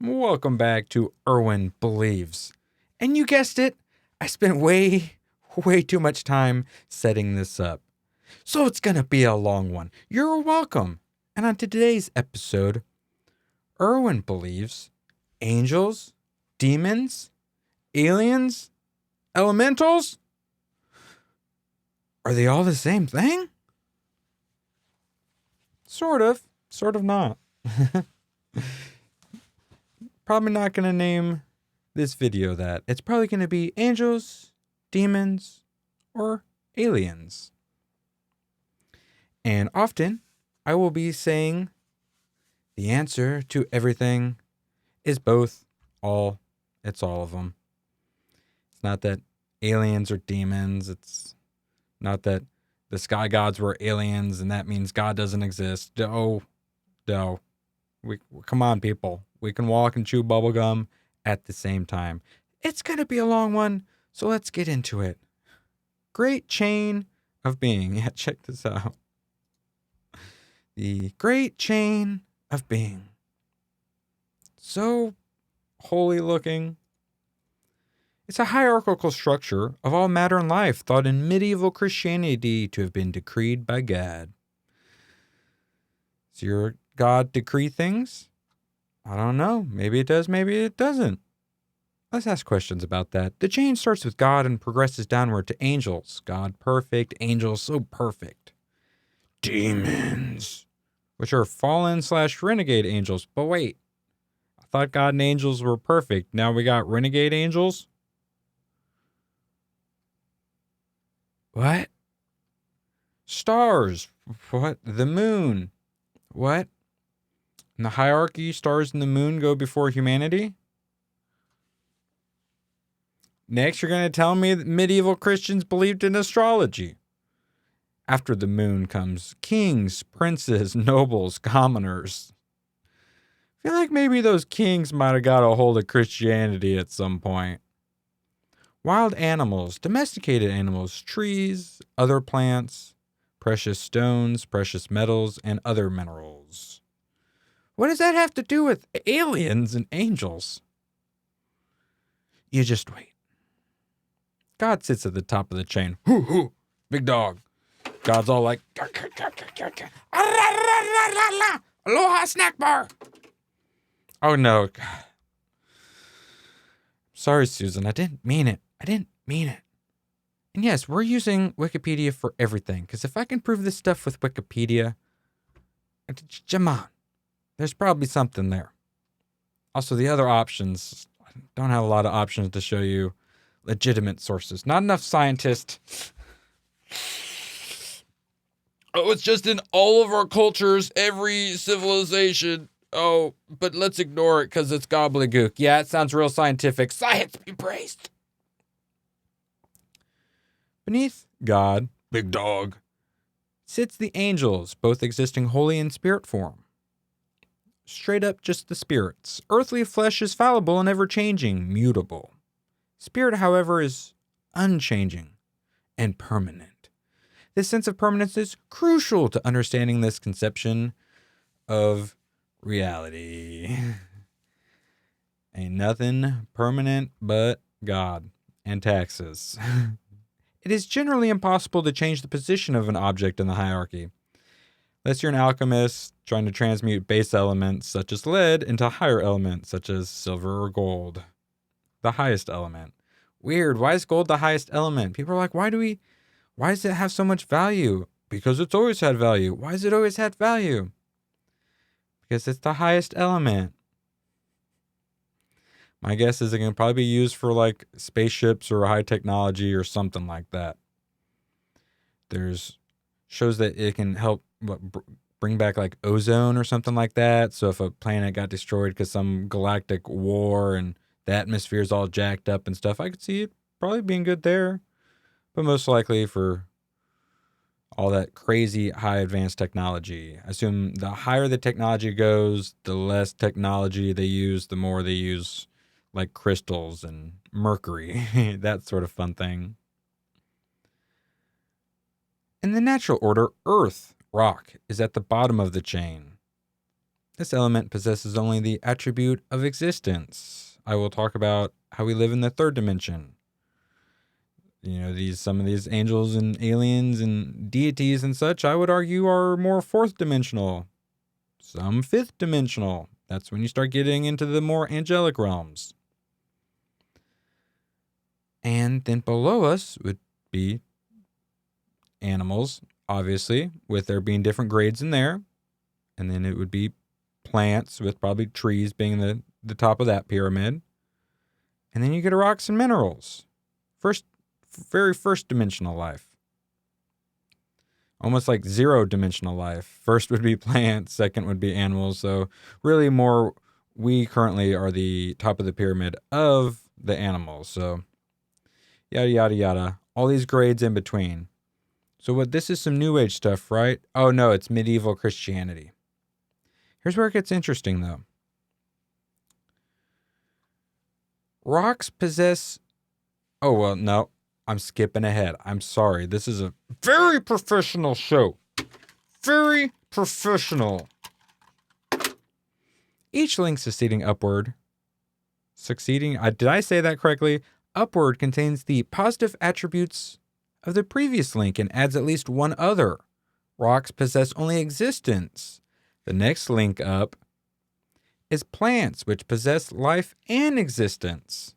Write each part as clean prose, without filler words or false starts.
Welcome back to Erwin Believes. And you guessed it, I spent way too much time setting this up. So it's going to be a long one. You're welcome. And on today's episode, Erwin believes angels, demons, aliens, elementals, are they all the same thing? Sort of not. Probably not going to name this video that. It's probably going to be angels, demons, or aliens. And often, I will be saying the answer to everything is both, all, it's all of them. It's not that aliens are demons. It's not that the sky gods were aliens and that means God doesn't exist. No. Come on, people. We can walk and chew bubblegum at the same time. It's going to be a long one, so let's get into it. Great chain of being. Yeah, check this out. The great chain of being. So holy looking. It's a hierarchical structure of all matter and life thought in medieval Christianity to have been decreed by God. Does your God decree things? I don't know. Maybe it does, maybe it doesn't. Let's ask questions about that. The chain starts with God and progresses downward to angels. God perfect, angels so perfect. Demons, which are fallen/renegade angels. But wait, I thought God and angels were perfect. Now we got renegade angels? What? Stars. What? The moon. What? In the hierarchy, stars and the moon go before humanity? Next, you're going to tell me that medieval Christians believed in astrology. After the moon comes kings, princes, nobles, commoners. I feel like maybe those kings might have got a hold of Christianity at some point. Wild animals, domesticated animals, trees, other plants, precious stones, precious metals, and other minerals. What does that have to do with aliens and angels? You just wait. God sits at the top of the chain. Hoo hoo, big dog. God's all like, aloha snack bar. Oh no. Sorry, Susan. I didn't mean it. And yes, we're using Wikipedia for everything. Because if I can prove this stuff with Wikipedia, come on. There's probably something there. Also, the other options, I don't have a lot of options to show you legitimate sources. Not enough scientists. Oh, it's just in all of our cultures, every civilization. Oh, but let's ignore it because it's gobbledygook. Yeah, it sounds real scientific. Science be praised. Beneath God, big dog, sits the angels, both existing wholly in spirit form. Straight up just the spirits. Earthly flesh is fallible and ever-changing, mutable. Spirit, however, is unchanging and permanent. This sense of permanence is crucial to understanding this conception of reality. Ain't nothing permanent but God and taxes. It is generally impossible to change the position of an object in the hierarchy. Unless you're an alchemist trying to transmute base elements such as lead into higher elements such as silver or gold. The highest element. Weird. Why is gold the highest element? People are like, why does it have so much value? Because it's always had value. Why has it always had value? Because it's the highest element. My guess is it can probably be used for like spaceships or high technology or something like that. There's shows that it can help bring back like ozone or something like that. So if a planet got destroyed because some galactic war and the atmosphere is all jacked up and stuff, I could see it probably being good there. But most likely for all that crazy high advanced technology. I assume the higher the technology goes, the less technology they use, the more they use like crystals and mercury, that sort of fun thing. In the natural order, Earth, rock, is at the bottom of the chain. This element possesses only the attribute of existence. I will talk about how we live in the third dimension. Some of these angels and aliens and deities and such, I would argue, are more fourth dimensional. Some fifth dimensional. That's when you start getting into the more angelic realms. And then below us would be animals, obviously, with there being different grades in there. And then it would be plants, with probably trees being the top of that pyramid. And then you get rocks and minerals. Very first dimensional life. Almost like zero dimensional life. First would be plants, second would be animals. So really we currently are the top of the pyramid of the animals. So yada, yada, yada. All these grades in between. So this is some New Age stuff, right? Oh no, it's medieval Christianity. Here's where it gets interesting though. Rocks possess... Oh, well, no. I'm skipping ahead. I'm sorry. This is a very professional show. Very professional. Each link succeeding upward. Did I say that correctly? Upward contains the positive attributes of the previous link and adds at least one other. Rocks possess only existence. The next link up is plants, which possess life and existence.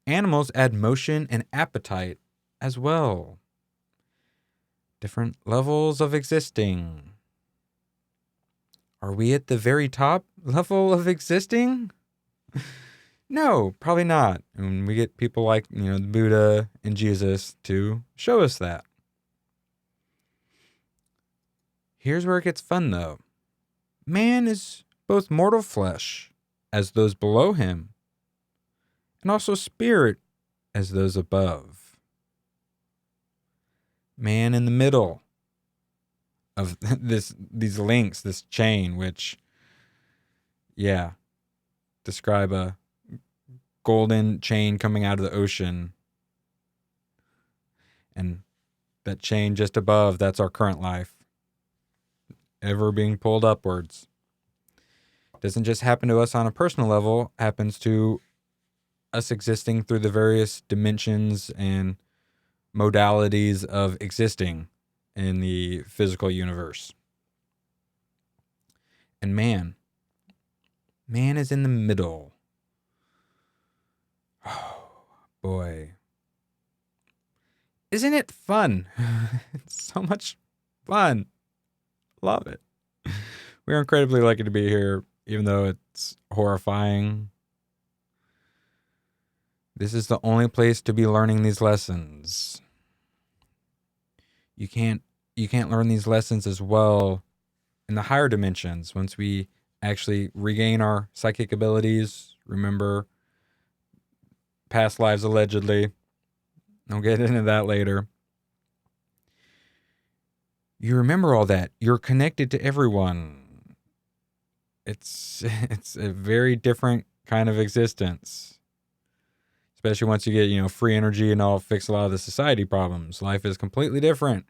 Animals add motion and appetite as well. Different levels of existing. Are we at the very top level of existing? No, probably not. And we get people like, the Buddha and Jesus to show us that. Here's where it gets fun, though. Man is both mortal flesh, as those below him, and also spirit as those above. Man in the middle of these links, this chain, which, describe a golden chain coming out of the ocean. And that chain just above, that's our current life. Ever being pulled upwards. Doesn't just happen to us on a personal level, happens to us existing through the various dimensions and modalities of existing in the physical universe. And man is in the middle. Oh, boy. Isn't it fun? It's so much fun. Love it. We are incredibly lucky to be here, even though it's horrifying. This is the only place to be learning these lessons. You can't learn these lessons as well in the higher dimensions once we actually regain our psychic abilities. Remember past lives allegedly. I'll get into that later. You remember all that. You're connected to everyone. It's a very different kind of existence. Especially once you get, free energy and all fix a lot of the society problems. Life is completely different.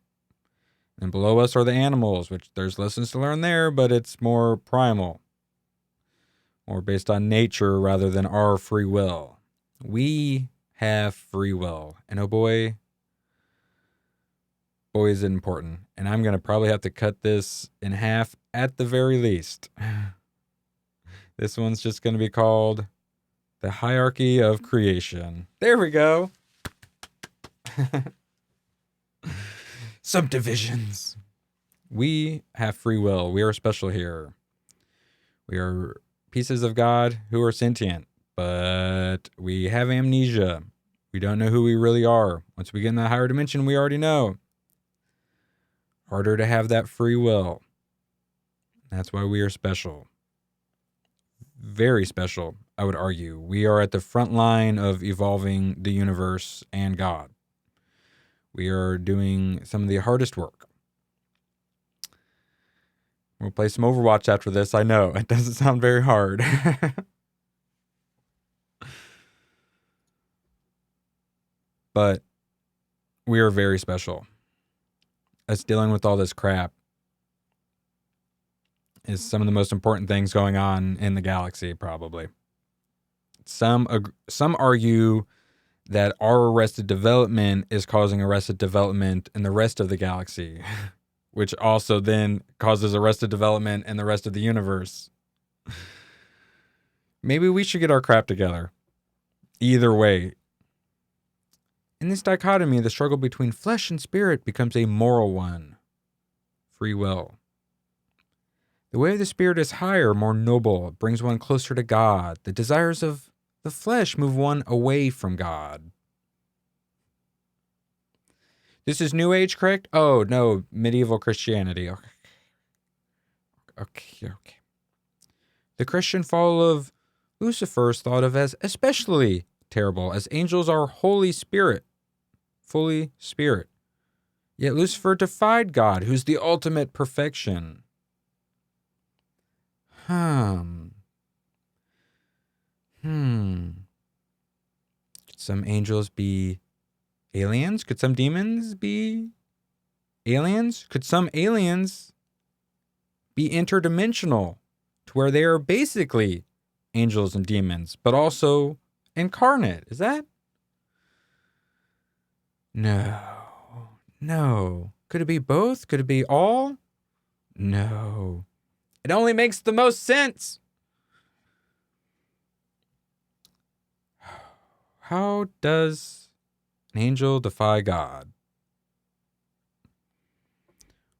And below us are the animals, which there's lessons to learn there, but it's more primal. More based on nature rather than our free will. We have free will. And oh boy is it important. And I'm going to probably have to cut this in half at the very least. This one's just going to be called The Hierarchy of Creation. There we go. Subdivisions. We have free will. We are special here. We are pieces of God who are sentient, but we have amnesia. We don't know who we really are. Once we get in that higher dimension, we already know. Harder to have that free will. That's why we are special. Very special, I would argue. We are at the front line of evolving the universe and God. We are doing some of the hardest work. We'll play some Overwatch after this. I know, it doesn't sound very hard. But we are very special. Us dealing with all this crap is some of the most important things going on in the galaxy, probably. Some argue that our arrested development is causing arrested development in the rest of the galaxy, which also then causes arrested development in the rest of the universe. Maybe we should get our crap together. Either way. In this dichotomy, the struggle between flesh and spirit becomes a moral one. Free will. The way of the spirit is higher, more noble. It brings one closer to God. The desires of the flesh move one away from God. This is New Age, correct? Oh, no, medieval Christianity. Okay. The Christian fall of Lucifer is thought of as especially terrible, as angels are fully spirit. Yet Lucifer defied God, who's the ultimate perfection. Could some angels be aliens? Could some demons be aliens? Could some aliens be interdimensional, to where they are basically angels and demons, but also incarnate? Is that? No. Could it be both? Could it be all? No. It only makes the most sense. How does an angel defy God?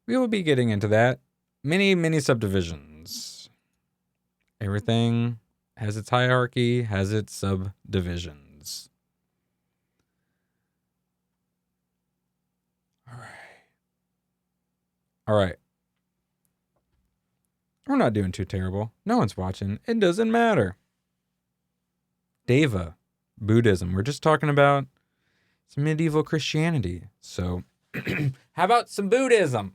We will be getting into that. Many subdivisions. Everything has its hierarchy, has its subdivisions. All right. We're not doing too terrible. No one's watching. It doesn't matter. Deva, Buddhism. We're just talking about some medieval Christianity. So, how about some Buddhism?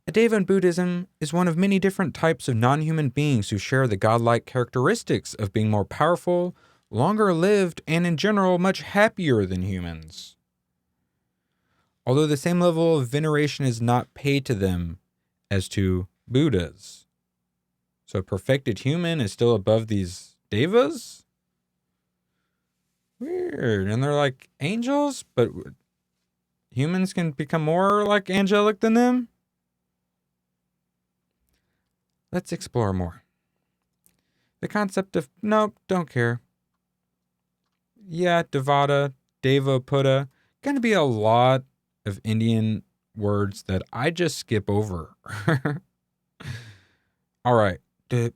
A Deva in Buddhism is one of many different types of non-human beings who share the godlike characteristics of being more powerful, longer lived, and in general much happier than humans. Although the same level of veneration is not paid to them as to Buddhas. So a perfected human is still above these devas? Weird. And they're like angels, but humans can become more like angelic than them? Let's explore more. The concept of, nope, don't care. Yeah, Devata, Deva, Buddha, gonna be a lot of Indian words that I just skip over. All right. The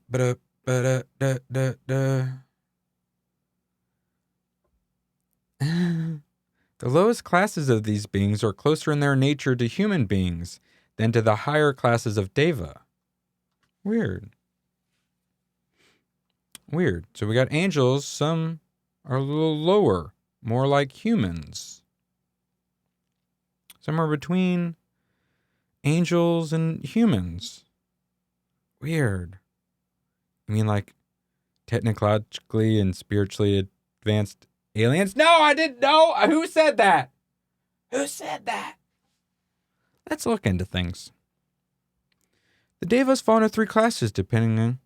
lowest classes of these beings are closer in their nature to human beings than to the higher classes of Deva. Weird. So we got angels. Some are a little lower, more like humans. Somewhere between angels and humans. Weird. I mean, like, technologically and spiritually advanced aliens? No, I didn't know. Who said that? Let's look into things. The Devas fall into three classes depending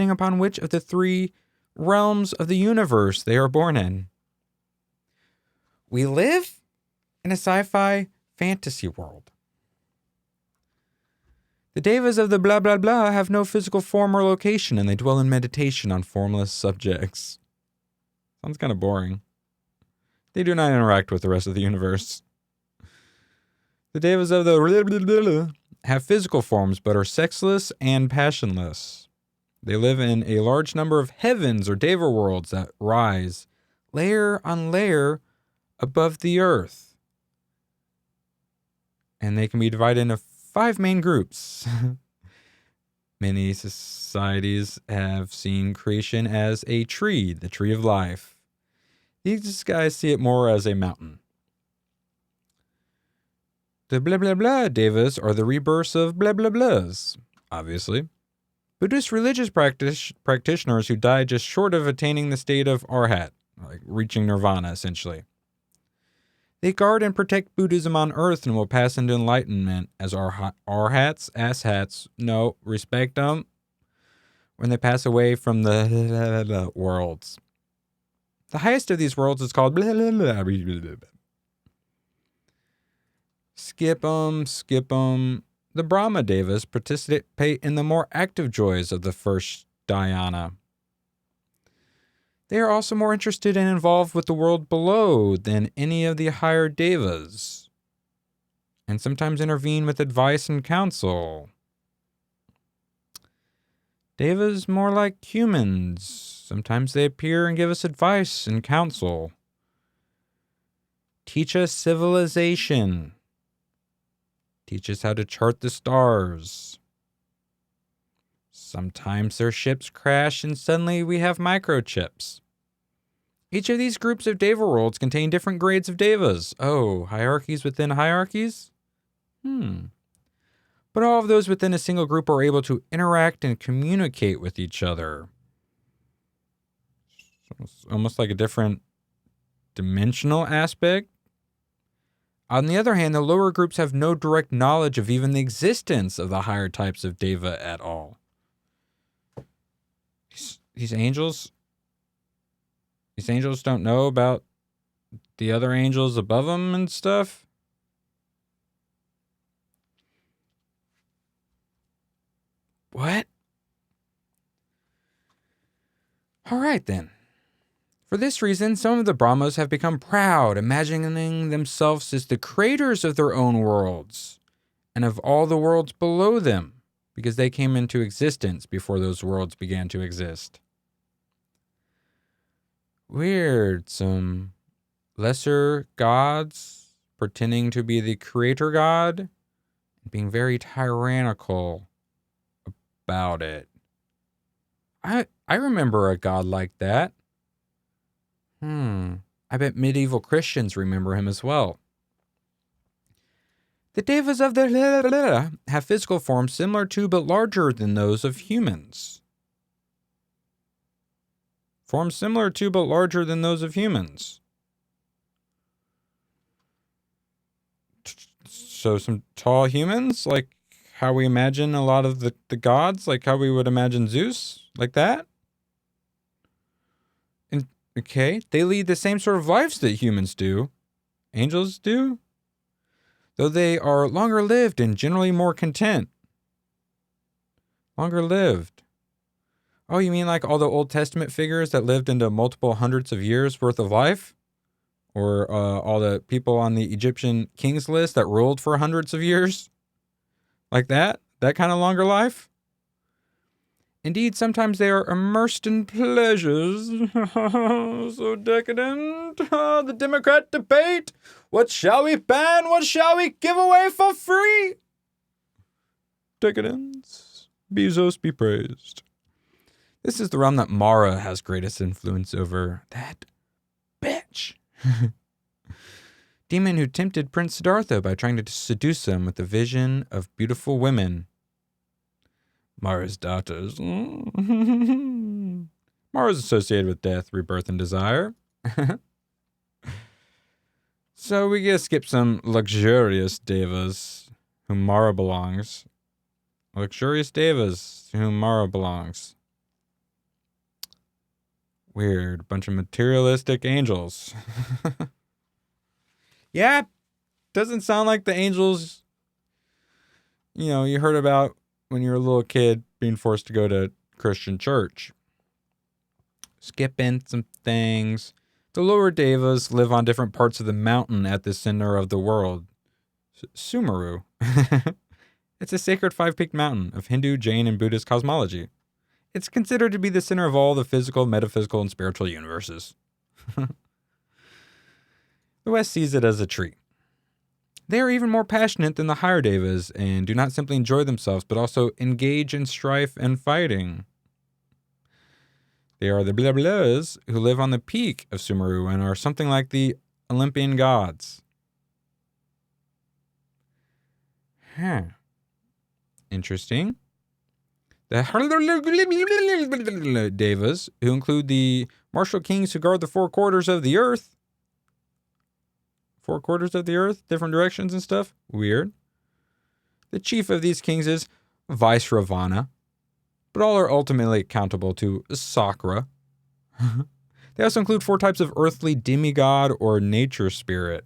upon which of the three realms of the universe they are born in. We live in a sci-fi fantasy world. The Devas of the blah blah blah have no physical form or location, and they dwell in meditation on formless subjects. Sounds kind of boring. They do not interact with the rest of the universe. The Devas of the blah blah blah have physical forms, but are sexless and passionless. They live in a large number of heavens or Deva worlds that rise layer on layer above the earth. And they can be divided into 5 main groups. Many societies have seen creation as a tree, the tree of life. These guys see it more as a mountain. The blah blah blah devas are the rebirths of blah blah blahs, obviously. Buddhist religious practitioners who die just short of attaining the state of arhat, like reaching nirvana, essentially. They guard and protect Buddhism on Earth and will pass into enlightenment as arhats, asshats, no, respect them, when they pass away from the worlds. The highest of these worlds is called skip 'em. The Brahma Devas participate in the more active joys of the first dhyana. They are also more interested and involved with the world below than any of the higher devas, and sometimes intervene with advice and counsel. Devas more like humans. Sometimes they appear and give us advice and counsel. Teach us civilization. Teach us how to chart the stars. Sometimes their ships crash and suddenly we have microchips. Each of these groups of Deva worlds contain different grades of Devas. Oh, hierarchies within hierarchies? But all of those within a single group are able to interact and communicate with each other. It's almost like a different dimensional aspect. On the other hand, the lower groups have no direct knowledge of even the existence of the higher types of Deva at all. These angels don't know about the other angels above them and stuff. What? All right, then. For this reason, some of the Brahmas have become proud, imagining themselves as the creators of their own worlds and of all the worlds below them, because they came into existence before those worlds began to exist. Weird. Some lesser gods pretending to be the creator god and being very tyrannical about it. I remember a god like that. I bet medieval Christians remember him as well. The Devas of the have physical forms similar to but larger than those of humans. Forms similar to but larger than those of humans. So some tall humans, like how we imagine a lot of the gods, like how we would imagine Zeus, like that? Okay, they lead the same sort of lives that humans do. Angels do. Though they are longer lived and generally more content. Longer lived. Oh, you mean like all the Old Testament figures that lived into multiple hundreds of years worth of life? Or all the people on the Egyptian kings list that ruled for hundreds of years? Like that? That kind of longer life? Indeed, sometimes they are immersed in pleasures. So decadent. The Democrat debate. What shall we ban? What shall we give away for free? Decadence. Bezos be praised. This is the realm that Mara has greatest influence over. That bitch. Demon who tempted Prince Siddhartha by trying to seduce him with the vision of beautiful women. Mara's daughters. Mara's associated with death, rebirth, and desire. So we gotta skip some luxurious devas whom Mara belongs. Luxurious devas to whom Mara belongs. Weird. Bunch of materialistic angels. Yeah, doesn't sound like the angels, you heard about when you were a little kid being forced to go to Christian church. Skipping some things. The lower devas live on different parts of the mountain at the center of the world. Sumeru. It's a sacred 5-peaked mountain of Hindu, Jain, and Buddhist cosmology. It's considered to be the center of all the physical, metaphysical, and spiritual universes. The West sees it as a tree. They are even more passionate than the higher devas and do not simply enjoy themselves, but also engage in strife and fighting. They are the blah blahs who live on the peak of Sumeru and are something like the Olympian gods. Interesting. The devas, who include the martial kings who guard the 4 quarters of the earth. 4 quarters of the earth, different directions and stuff. Weird. The chief of these kings is Vaisravana, but all are ultimately accountable to Sakra. They also include 4 types of earthly demigod or nature spirit.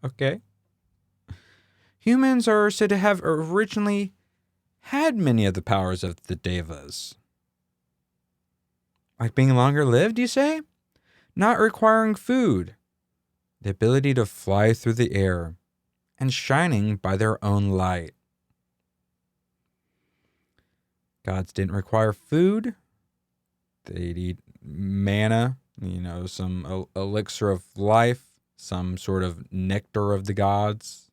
Okay. Humans are said to have originally had many of the powers of the Devas. Like being longer lived, you say? Not requiring food, the ability to fly through the air, and shining by their own light. Gods didn't require food. They'd eat manna, some elixir of life, some sort of nectar of the gods,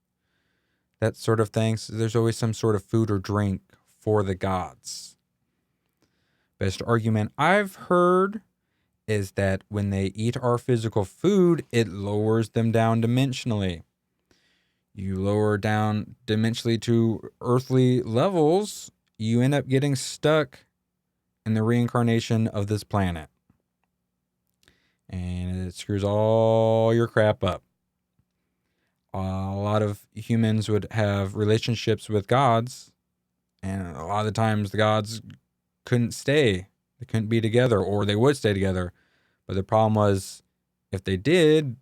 that sort of thing. So there's always some sort of food or drink for the gods. Best argument I've heard is that when they eat our physical food, it lowers them down dimensionally. You lower down dimensionally to earthly levels, you end up getting stuck in the reincarnation of this planet. And it screws all your crap up. A lot of humans would have relationships with gods, and a lot of the times the gods couldn't stay. They couldn't be together, or they would stay together. But the problem was, if they did,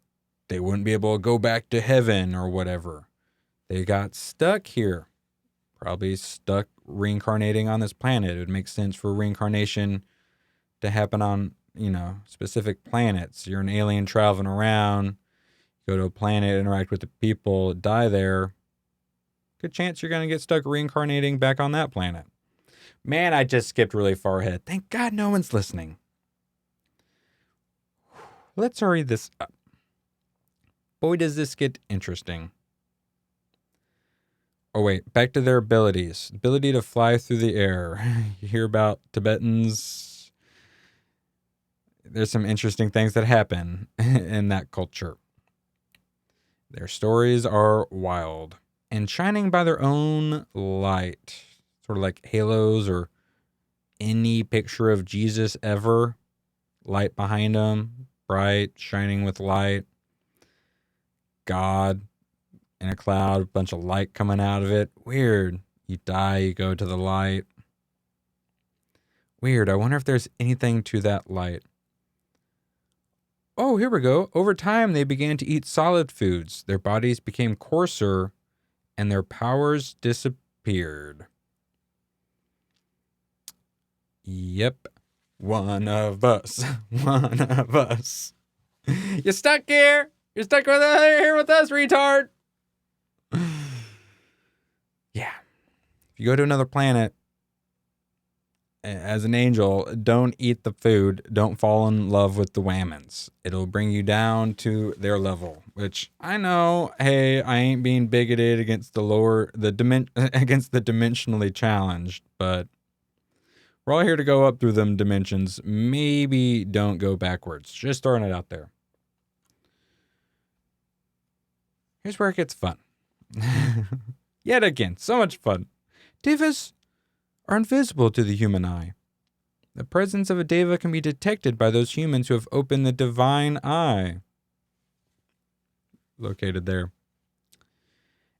they wouldn't be able to go back to heaven or whatever. They got stuck here. Probably stuck reincarnating on this planet. It would make sense for reincarnation to happen on, specific planets. You're an alien traveling around, go to a planet, interact with the people, die there. Good chance you're going to get stuck reincarnating back on that planet. Man, I just skipped really far ahead. Thank God no one's listening. Let's hurry this up. Boy, does this get interesting. Oh, wait. Back to their abilities. Ability to fly through the air. You hear about Tibetans. There's some interesting things that happen in that culture. Their stories are wild and shining by their own light. Sort of like halos or any picture of Jesus ever. Light behind them. Bright, shining with light. God in a cloud, a bunch of light coming out of it. Weird. You die, you go to the light. Weird. I wonder if there's anything to that light. Oh, here we go. Over time, they began to eat solid foods. Their bodies became coarser, and their powers disappeared. Yep. One of us. One of us. You're stuck here. You're stuck here with us, retard. Yeah. If you go to another planet as an angel, don't eat the food. Don't fall in love with the whammons. It'll bring you down to their level, which I know, hey, I ain't being bigoted against against the dimensionally challenged, but we're all here to go up through them dimensions. Maybe don't go backwards. Just throwing it out there. Here's where it gets fun. Yet again, so much fun. Devas are invisible to the human eye. The presence of a deva can be detected by those humans who have opened the divine eye. Located there.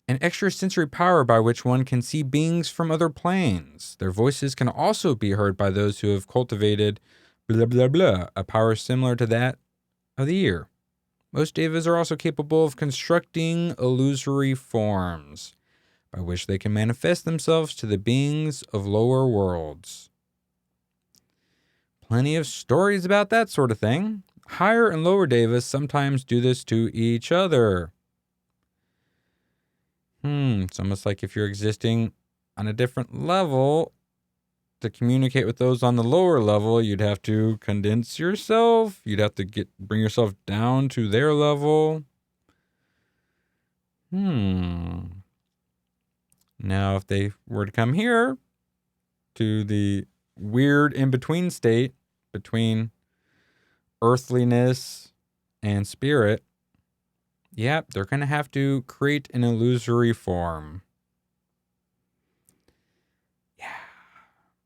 An extrasensory power by which one can see beings from other planes. Their voices can also be heard by those who have cultivated blah blah blah, a power similar to that of the ear. Most devas are also capable of constructing illusory forms, by which they can manifest themselves to the beings of lower worlds. Plenty of stories about that sort of thing. Higher and lower devas sometimes do this to each other. It's almost like if you're existing on a different level, to communicate with those on the lower level, you'd have to condense yourself. You'd have to bring yourself down to their level. Now, if they were to come here to the weird in-between state between earthliness and spirit, they're going to have to create an illusory form. Yeah.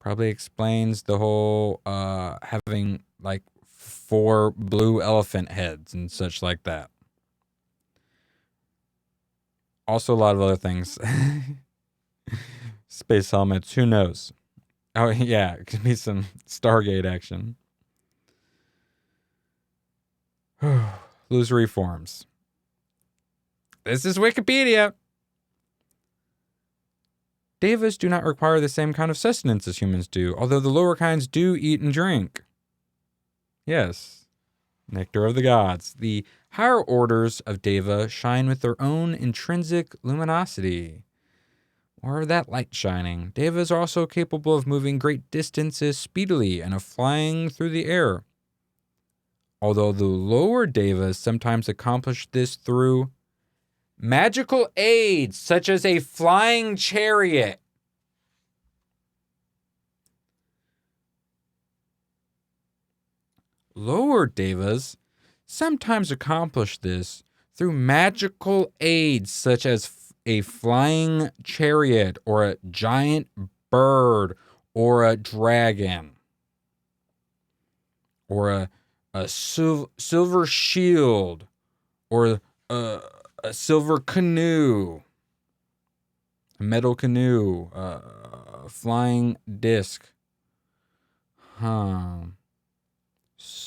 Probably explains the whole having like 4 blue elephant heads and such like that. Also, a lot of other things. Space helmets, who knows? Oh, yeah, it could be some Stargate action. Illusory forms. This is Wikipedia. Devas do not require the same kind of sustenance as humans do, although the lower kinds do eat and drink. Yes, nectar of the gods. The higher orders of Deva shine with their own intrinsic luminosity, or that light shining. Devas are also capable of moving great distances speedily and of flying through the air. Although the lower Devas sometimes accomplish this through magical aids, such as a flying chariot. Lower Devas sometimes accomplish this through magical aids, such as a flying chariot, or a giant bird, or a dragon, or a silver shield, or a silver canoe, a metal canoe, a flying disc.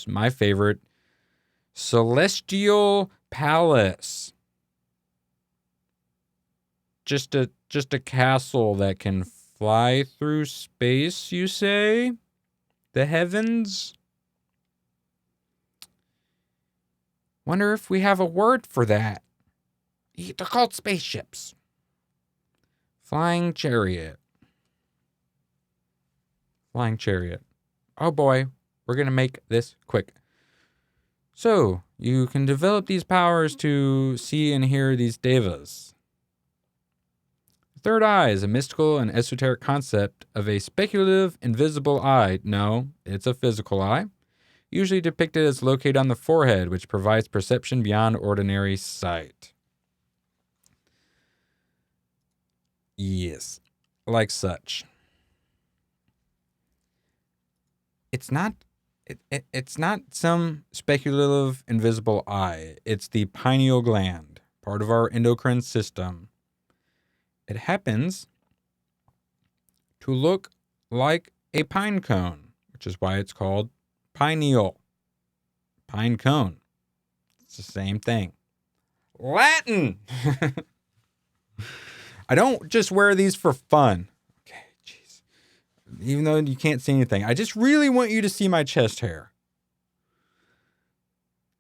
My favorite, celestial palace. Just a castle that can fly through space, you say? The heavens? Wonder if we have a word for that. They're called spaceships. Flying chariot. Flying chariot. Oh boy, we're going to make this quick. So, you can develop these powers to see and hear these devas. The third eye is a mystical and esoteric concept of a speculative, invisible eye. No, it's a physical eye. Usually depicted as located on the forehead, which provides perception beyond ordinary sight. Yes, like such. It's not some speculative invisible eye. It's the pineal gland, part of our endocrine system. It happens to look like a pine cone, which is why it's called pineal. Pine cone. It's the same thing. Latin! I don't just wear these for fun. Okay, jeez. Even though you can't see anything. I just really want you to see my chest hair.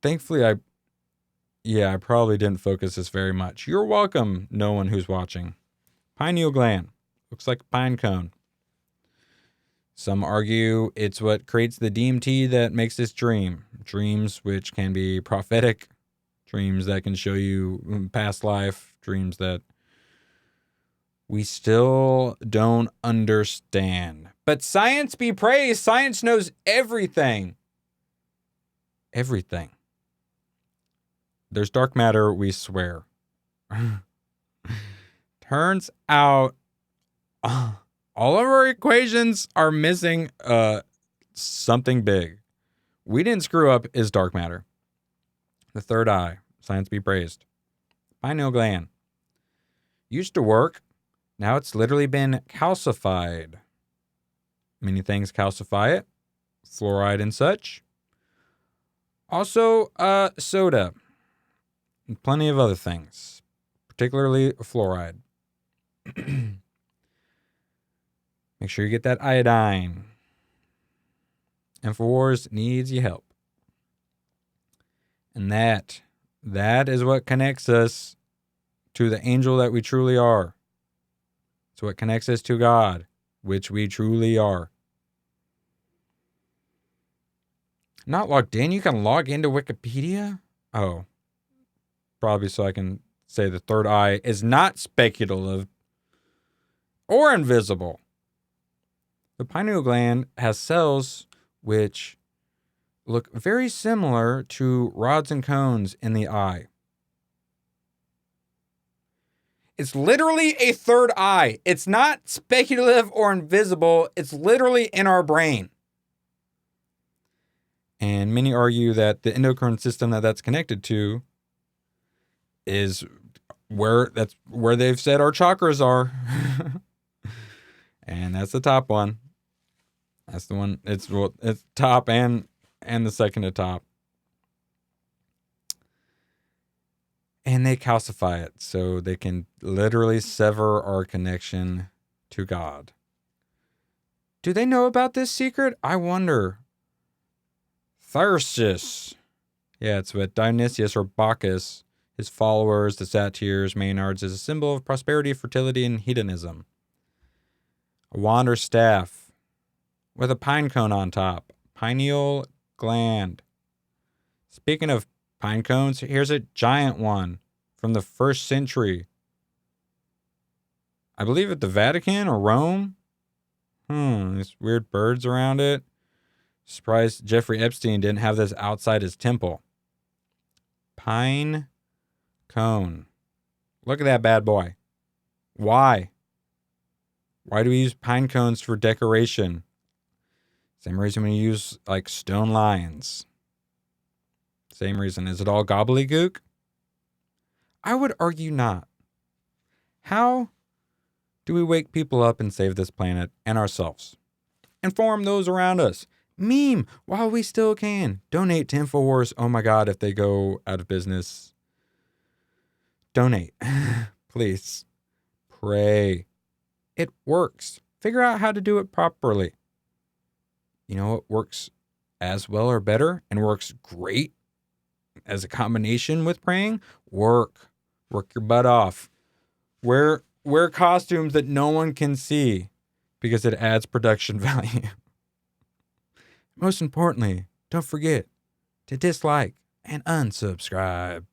Thankfully, I probably didn't focus this very much. You're welcome, no one who's watching. Pineal gland. Looks like a pine cone. Some argue it's what creates the DMT that makes us dream. Dreams which can be prophetic. Dreams that can show you past life. Dreams that we still don't understand. But science be praised. Science knows everything. Everything. There's dark matter, we swear. Turns out all of our equations are missing something big. We didn't screw up is dark matter. The third eye. Science be praised. Pineal gland. Used to work. Now it's literally been calcified. Many things calcify it. Fluoride and such. Also, soda. And plenty of other things. Particularly fluoride. Make sure you get that iodine. InfoWars needs your help. And that is what connects us to the angel that we truly are. It's what connects us to God, which we truly are. Not logged in? You can log into Wikipedia? Oh. Probably so I can say the third eye is not speculative or invisible. The pineal gland has cells which look very similar to rods and cones in the eye. It's literally a third eye. It's not speculative or invisible. It's literally in our brain. And many argue that the endocrine system that's connected to is where they've said our chakras are. And that's the top one. That's the one. It's top and the second to top. And they calcify it so they can literally sever our connection to God. Do they know about this secret? I wonder. Thyrstus. Yeah, it's what Dionysius or Bacchus, his followers, the satyrs, Maynards, is a symbol of prosperity, fertility, and hedonism. A wand or staff with a pine cone on top. Pineal gland. Speaking of pine cones, here's a giant one from the 1st century. I believe at the Vatican or Rome. These weird birds around it. Surprised Jeffrey Epstein didn't have this outside his temple. Pine cone. Look at that bad boy. Why? Why do we use pine cones for decoration? Same reason we use like stone lions. Same reason. Is it all gobbledygook? I would argue not. How do we wake people up and save this planet and ourselves? Inform those around us. Meme while we still can. Donate to InfoWars. Oh my God, if they go out of business. Donate. Please. Pray. It works. Figure out how to do it properly. You know what works as well or better and works great as a combination with praying? Work. Work your butt off. Wear costumes that no one can see because it adds production value. Most importantly, don't forget to dislike and unsubscribe.